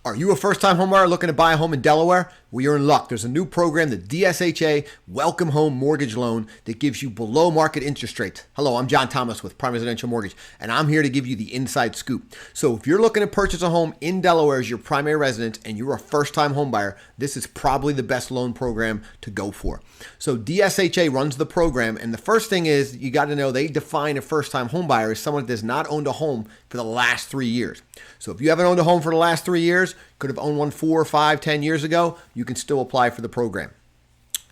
Are you a first-time homebuyer looking to buy a home in Delaware? Well, you're in luck. There's a new program, the DSHA Welcome Home Mortgage Loan, that gives you below-market interest rates. Hello, I'm John Thomas with Prime Residential Mortgage, and I'm here to give you the inside scoop. So if you're looking to purchase a home in Delaware as your primary residence and you're a first-time homebuyer, this is probably the best loan program to go for. So DSHA runs the program, and the first thing is you got to know they define a first-time homebuyer as someone that has not owned a home for the last 3 years. So if you haven't owned a home for the last 3 years, could have owned one 4, 5, 10 years ago, you can still apply for the program.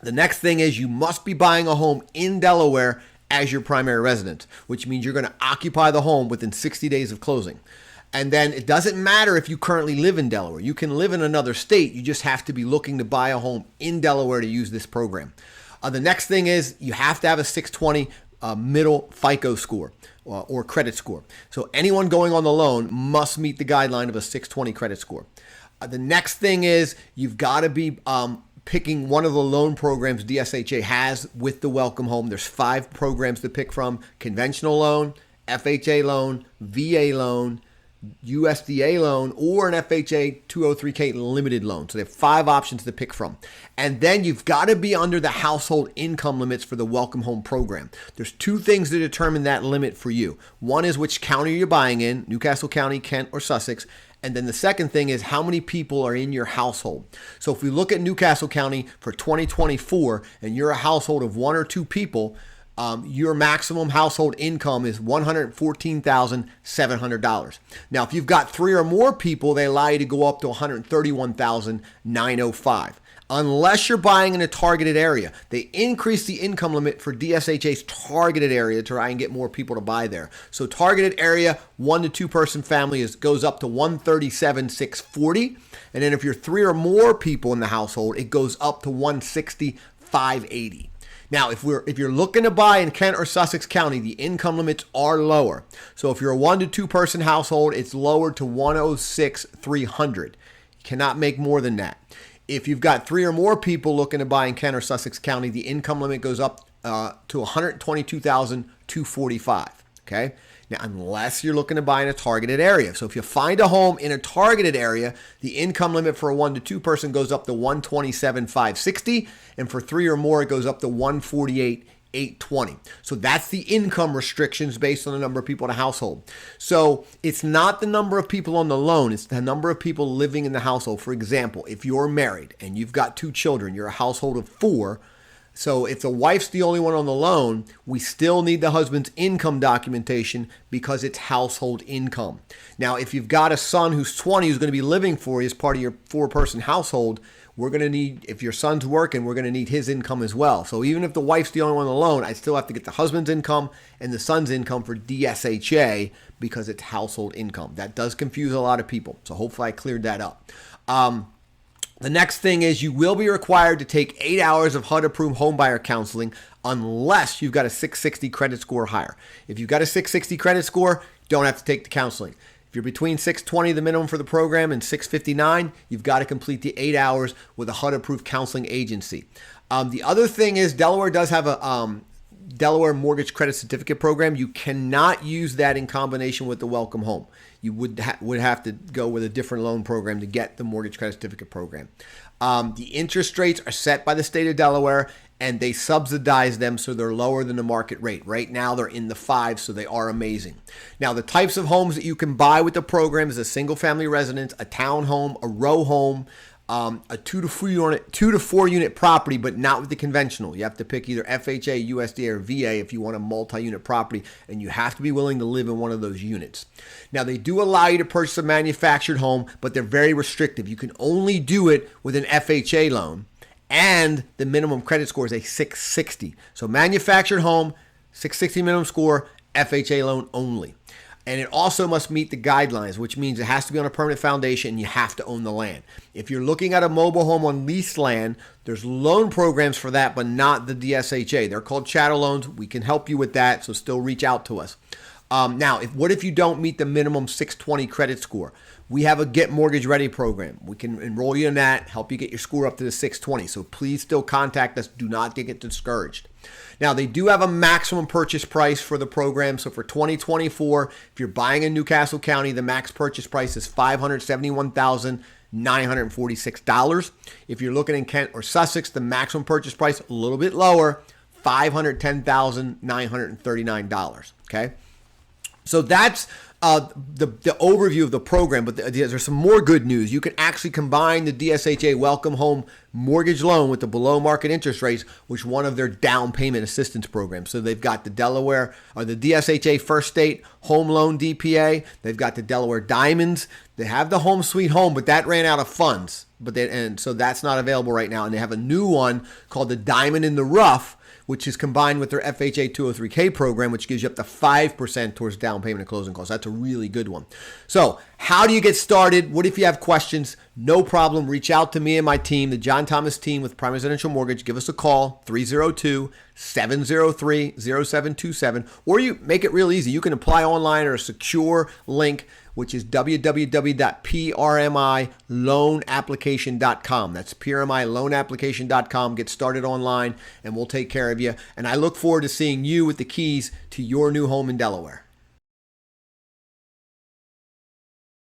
The next thing is you must be buying a home in Delaware as your primary residence, which means you're going to occupy the home within 60 days of closing. And then it doesn't matter if you currently live in Delaware. You can live in another state. You just have to be looking to buy a home in Delaware to use this program. The next thing is you have to have a 620 middle FICO score or credit score. So anyone going on the loan must meet the guideline of a 620 credit score. The next thing is you've got to be picking one of the loan programs DSHA has with the Welcome Home. There's 5 programs to pick from: conventional loan, FHA loan, VA loan, USDA loan, or an FHA 203K limited loan. So they have 5 options to pick from. And then you've got to be under the household income limits for the Welcome Home program. There's 2 things to determine that limit for you. One is which county you're buying in, Newcastle County, Kent, or Sussex. And then the second thing is how many people are in your household. So if we look at Newcastle County for 2024 and you're a household of 1 or 2 people, your maximum household income is $114,700. Now, if you've got 3 or more people, they allow you to go up to $131,905. Unless you're buying in a targeted area. They increase the income limit for DSHA's targeted area to try and get more people to buy there. So targeted area, 1 to 2 person family goes up to $137,640. And then if you're 3 or more people in the household, it goes up to $160,580. Now, if you're looking to buy in Kent or Sussex County, the income limits are lower. So if you're a 1 to 2 person household, it's lowered to $106,300. You cannot make more than that. If you've got 3 or more people looking to buy in Kent or Sussex County, the income limit goes up to $122,245. Okay. Now, unless you're looking to buy in a targeted area. So if you find a home in a targeted area, the income limit for a 1 to 2 person goes up to $127,560. And for 3 or more, it goes up to $148,820. So that's the income restrictions based on the number of people in a household. So it's not the number of people on the loan, it's the number of people living in the household. For example, if you're married and you've got 2 children, you're a household of 4. So if the wife's the only one on the loan, we still need the husband's income documentation because it's household income. Now, if you've got a son who's 20 who's going to be living for you as part of your 4-person household, we're going to need, if your son's working, we're going to need his income as well. So even if the wife's the only one on the loan, I still have to get the husband's income and the son's income for DSHA because it's household income. That does confuse a lot of people. So hopefully I cleared that up. The next thing is you will be required to take 8 hours of HUD-approved homebuyer counseling unless you've got a 660 credit score or higher. If you've got a 660 credit score, don't have to take the counseling. If you're between 620, the minimum for the program, and 659, you've got to complete the 8 hours with a HUD-approved counseling agency. The other thing is Delaware does have a Delaware Mortgage Credit Certificate Program. You cannot use that in combination with the Welcome Home. You would have to go with a different loan program to get the Mortgage Credit Certificate Program. The interest rates are set by the state of Delaware, and they subsidize them so they're lower than the market rate. Right now, they're in the 5s, so they are amazing. Now, the types of homes that you can buy with the program is a single-family residence, a townhome, a row home, a 2 to 4 unit property, but not with the conventional. You have to pick either FHA, USDA, or VA if you want a multi-unit property, and you have to be willing to live in one of those units. Now, they do allow you to purchase a manufactured home, but they're very restrictive. You can only do it with an FHA loan, and the minimum credit score is a 660. So manufactured home, 660 minimum score, FHA loan only. And it also must meet the guidelines, which means it has to be on a permanent foundation and you have to own the land. If you're looking at a mobile home on leased land, there's loan programs for that, but not the DSHA. They're called chattel loans. We can help you with that, so still reach out to us. Now, what if you don't meet the minimum 620 credit score? We have a Get Mortgage Ready program. We can enroll you in that, help you get your score up to the 620. So please still contact us. Do not get discouraged. Now, they do have a maximum purchase price for the program. So for 2024, if you're buying in Newcastle County, the max purchase price is $571,900. $946. If you're looking in Kent or Sussex, the maximum purchase price a little bit lower, $510,939. Okay, so that's the overview of the program, but there's some more good news. You can actually combine the DSHA Welcome Home Mortgage Loan with the below market interest rates, which is one of their down payment assistance programs. So they've got the Delaware or the DSHA First State Home Loan DPA. They've got the Delaware Diamonds. They have the Home Sweet Home, but that ran out of funds. And so that's not available right now. And they have a new one called the Diamond in the Rough, which is combined with their FHA 203K program, which gives you up to 5% towards down payment and closing costs. That's a really good one. So how do you get started? What if you have questions? No problem. Reach out to me and my team, the John Thomas team with Prime Residential Mortgage. Give us a call, 302-703-0727. Or you make it real easy. You can apply online or a secure link, which is www.prmiloanapplication.com. That's prmiloanapplication.com. Get started online, and we'll take care of you. And I look forward to seeing you with the keys to your new home in Delaware.